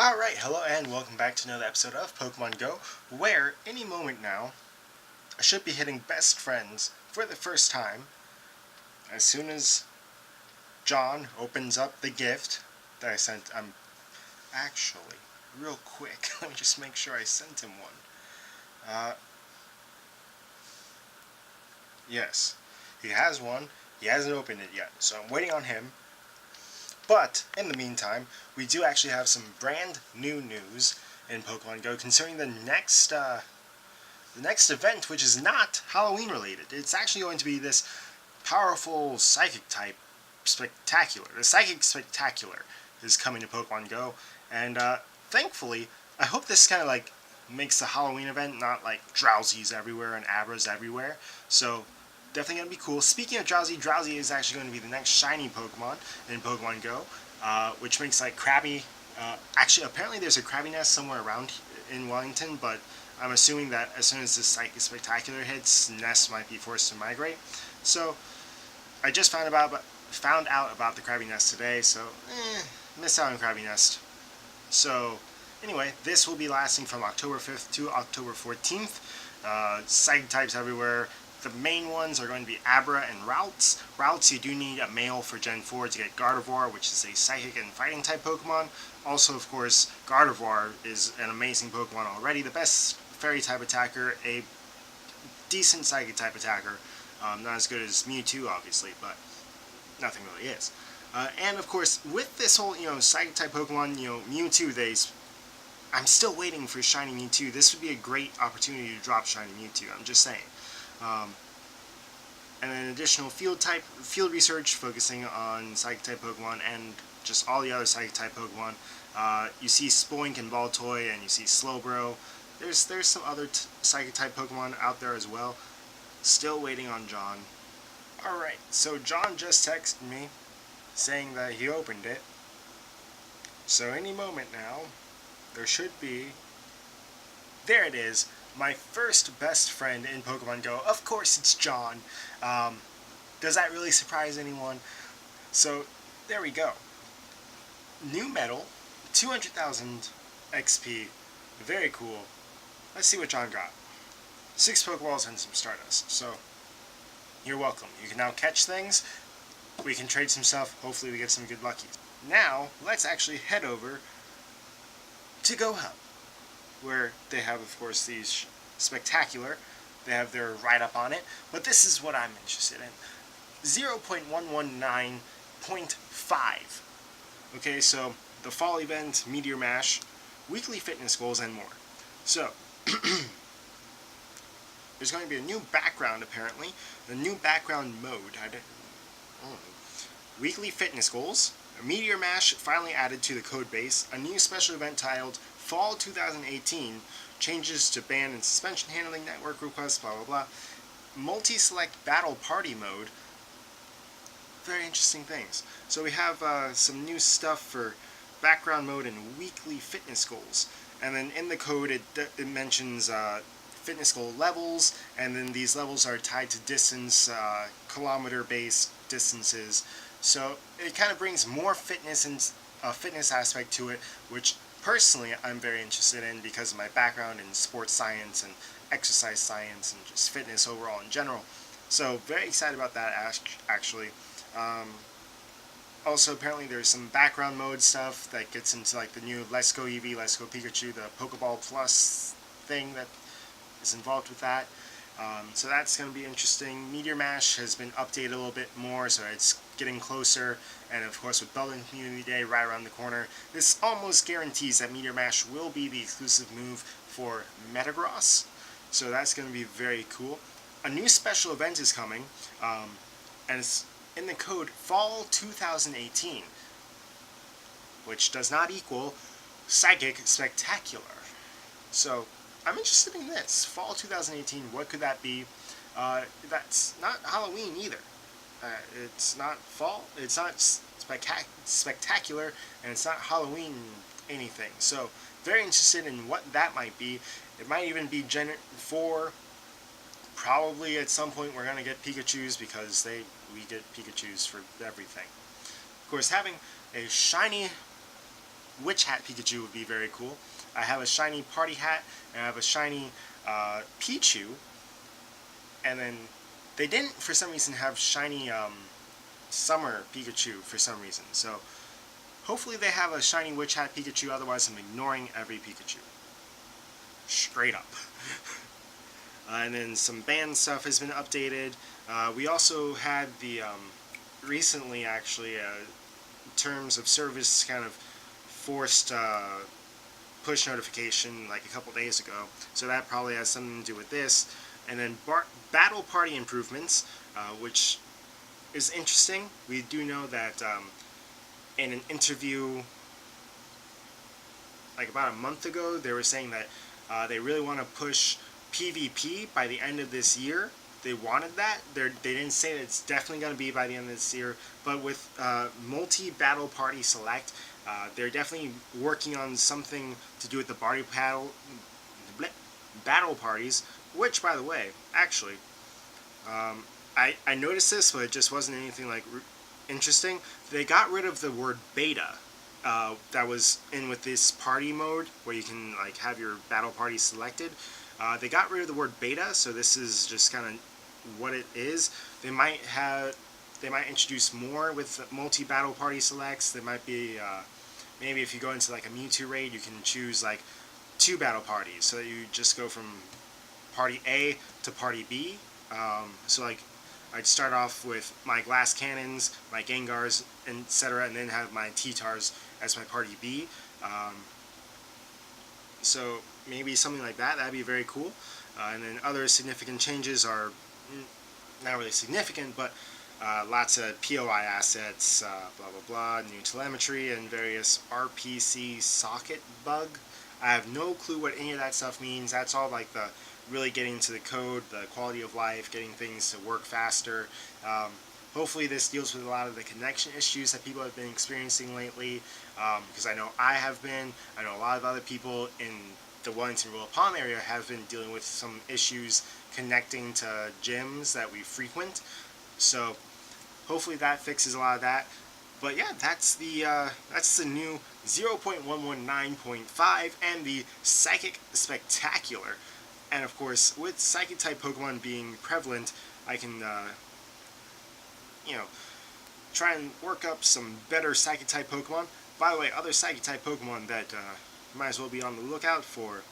Alright, hello and welcome back to another episode of Pokemon Go, where any moment now, I should be hitting best friends for the first time as soon as John opens up the gift that I sent. Actually, real quick, let me just make sure I sent him one. Yes, he has one. He hasn't opened it yet, so I'm waiting on him. But, in the meantime, we do actually have some brand new news in Pokemon Go concerning the next event, which is not Halloween related. It's actually going to be this powerful Psychic type Spectacular. The Psychic Spectacular is coming to Pokemon Go, and thankfully, I hope this kind of like makes the Halloween event not like Drowsies everywhere and Abras everywhere. So definitely going to be cool. Speaking of Drowsy, Drowsy is actually going to be the next shiny Pokemon in Pokemon Go, which makes like Krabby. Actually, apparently there's a Krabby nest somewhere around in Wellington, but I'm assuming that as soon as this Psychic Spectacular hits, nests might be forced to migrate. So I just found out about the Krabby nest today, so missed out on Krabby nest. So anyway, this will be lasting from October 5th to October 14th. Psychic types everywhere. The main ones are going to be Abra and Routes. Routes, you do need a male for Gen 4 to get Gardevoir, which is a Psychic and Fighting type Pokemon. Also, of course, Gardevoir is an amazing Pokemon already. The best Fairy type attacker, a decent Psychic type attacker. Not as good as Mewtwo, obviously, but nothing really is. And of course, with this whole, Psychic type Pokemon, Mewtwo, I'm still waiting for Shiny Mewtwo. This would be a great opportunity to drop Shiny Mewtwo, I'm just saying. And then additional field research focusing on Psychic type Pokemon and just all the other Psychic type Pokemon. You see Spoink and Baltoy, and you see Slowbro. There's some other Psychic type Pokemon out there as well. Still waiting on John. Alright, so John just texted me saying that he opened it. So any moment now, there should be... There it is. My first best friend in Pokemon Go. Of course it's John. Does that really surprise anyone? So, there we go. New medal, 200,000 XP. Very cool. Let's see what John got. 6 Pokeballs and some Stardust. So, you're welcome. You can now catch things. We can trade some stuff. Hopefully we get some good luckies. Now, let's actually head over to Go Hub, where they have, of course, these Spectacular. They have their write-up on it. But this is what I'm interested in. 0.119.5. Okay, so the fall event, Meteor Mash, weekly fitness goals, and more. So, there's going to be a new background, apparently. A new background mode. Weekly fitness goals. A Meteor Mash finally added to the code base. A new special event titled Fall 2018. Changes to ban and suspension handling network requests, blah blah blah. Multi-select battle party mode. Very interesting things. So we have some new stuff for background mode and weekly fitness goals. And then in the code it mentions fitness goal levels, and then these levels are tied to distance, kilometer-based distances. So it kind of brings more fitness and fitness aspect to it, which personally I'm very interested in because of my background in sports science and exercise science and just fitness overall in general. So very excited about that actually. Also, apparently there's some background mode stuff that gets into like the new Let's Go Eevee, Let's Go Pikachu, the Pokeball Plus thing that is involved with that. So that's going to be interesting. Meteor Mash has been updated a little bit more, so it's getting closer. And of course, with Belden Community Day right around the corner, this almost guarantees that Meteor Mash will be the exclusive move for Metagross. So that's going to be very cool. A new special event is coming, and it's in the code Fall 2018, which does not equal Psychic Spectacular. So I'm interested in this. Fall 2018, what could that be? That's not Halloween either. It's not fall, it's not spectacular, and it's not Halloween anything. So, very interested in what that might be. It might even be Gen 4. Probably at some point we're going to get Pikachus because we get Pikachus for everything. Of course, having a shiny Witch Hat Pikachu would be very cool. I have a shiny Party Hat, and I have a shiny Pichu, and then they didn't, for some reason, have shiny Summer Pikachu for some reason. So hopefully they have a shiny Witch Hat Pikachu, otherwise I'm ignoring every Pikachu. Straight up. And then some band stuff has been updated. We also had the, recently actually, terms of service kind of forced push notification like a couple days ago. So that probably has something to do with this. And then battle party improvements, which is interesting. We do know that in an interview like about a month ago, they were saying that they really want to push PvP by the end of this year. They wanted that. They didn't say that it's definitely going to be by the end of this year, but with multi-battle party select, they're definitely working on something to do with the battle parties, which, by the way, actually, I noticed this, but it just wasn't anything like interesting. They got rid of the word beta that was in with this party mode where you can like have your battle party selected. They got rid of the word beta, so this is just kind of what it is. They might introduce more with multi-battle party selects. There might be maybe if you go into like a Mewtwo raid, you can choose like 2 battle parties, so that you just go from party A to party B. So like I'd start off with my glass cannons, my Gengars, etc., and then have my T-Tars as my party B. So maybe something like that. That'd be very cool. And then other significant changes are not really significant, but lots of POI assets, blah blah blah, new telemetry, and various RPC socket bug. I have no clue what any of that stuff means. That's all like the really getting to the code, the quality of life, getting things to work faster. Hopefully this deals with a lot of the connection issues that people have been experiencing lately, because I know I have been. I know a lot of other people in the Wellington Royal Palm area have been dealing with some issues connecting to gyms that we frequent. So hopefully that fixes a lot of that. But yeah, that's the new 0.119.5 and the Psychic Spectacular. And of course, with Psychic type Pokemon being prevalent, I can try and work up some better Psychic type Pokemon. By the way, other Psychic type Pokemon that you might as well be on the lookout for.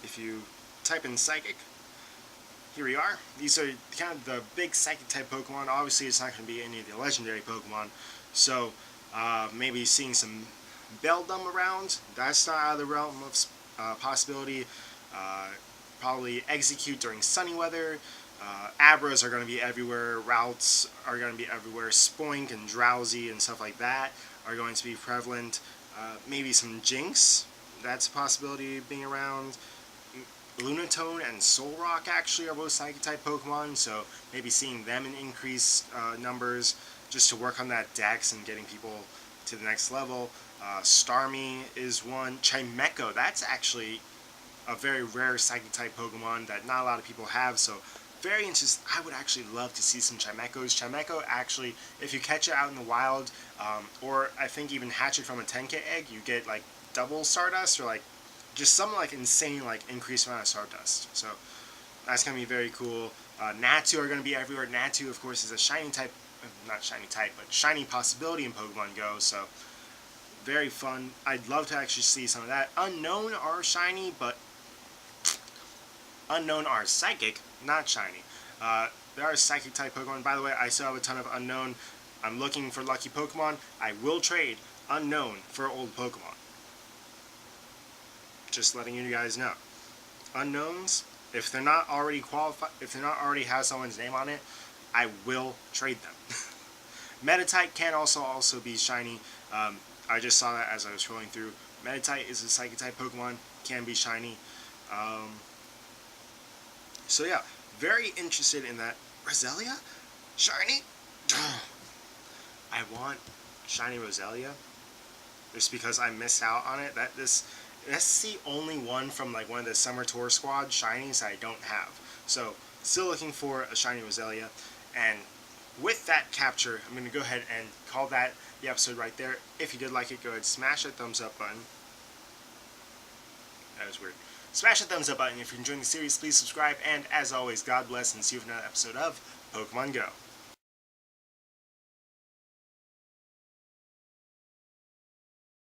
If you type in Psychic, here we are. These are kind of the big Psychic type Pokemon. Obviously, it's not going to be any of the legendary Pokemon. So maybe seeing some Beldum around. That's not out of the realm of possibility. Probably Execute during sunny weather. Abras are going to be everywhere. Routes are going to be everywhere. Spoink and Drowsy and stuff like that are going to be prevalent. Maybe some Jinx. That's a possibility of being around. Lunatone and Solrock actually are both Psychic type Pokemon, so maybe seeing them in increased numbers just to work on that dex and getting people to the next level. Starmie is one. Chimecho, that's actually a very rare Psychic type Pokemon that not a lot of people have, so very interesting. I would actually love to see some Chimechos. Chimecho actually, if you catch it out in the wild, or I think even hatch it from a 10k egg, you get like double Stardust, or like just some like insane like increased amount of Stardust. So that's going to be very cool. Natu are going to be everywhere. Natu, of course, is a shiny type, not shiny type, but shiny possibility in Pokemon Go, so very fun. I'd love to actually see some of that. Unknown are shiny, but Unknown are Psychic, not shiny. There are Psychic type Pokemon. By the way, I still have a ton of Unknown. I'm looking for lucky Pokemon. I will trade Unknown for old Pokemon. Just letting you guys know. Unknowns, if they're not already qualified, if they're not already have someone's name on it, I will trade them. Meditite can also be shiny. I just saw that as I was scrolling through. Meditite is a Psychic type Pokemon, can be shiny. So yeah, very interested in that. Roselia? Shiny? I want shiny Roselia. Just because I missed out on it. That's the only one from like one of the Summer Tour Squad shinies I don't have. So still looking for a shiny Roselia. And with that capture, I'm going to go ahead and call that the episode right there. If you did like it, go ahead and smash that thumbs up button. That was weird. Smash that thumbs up button if you're enjoying the series. Please subscribe, and as always, God bless, and see you for another episode of Pokemon Go.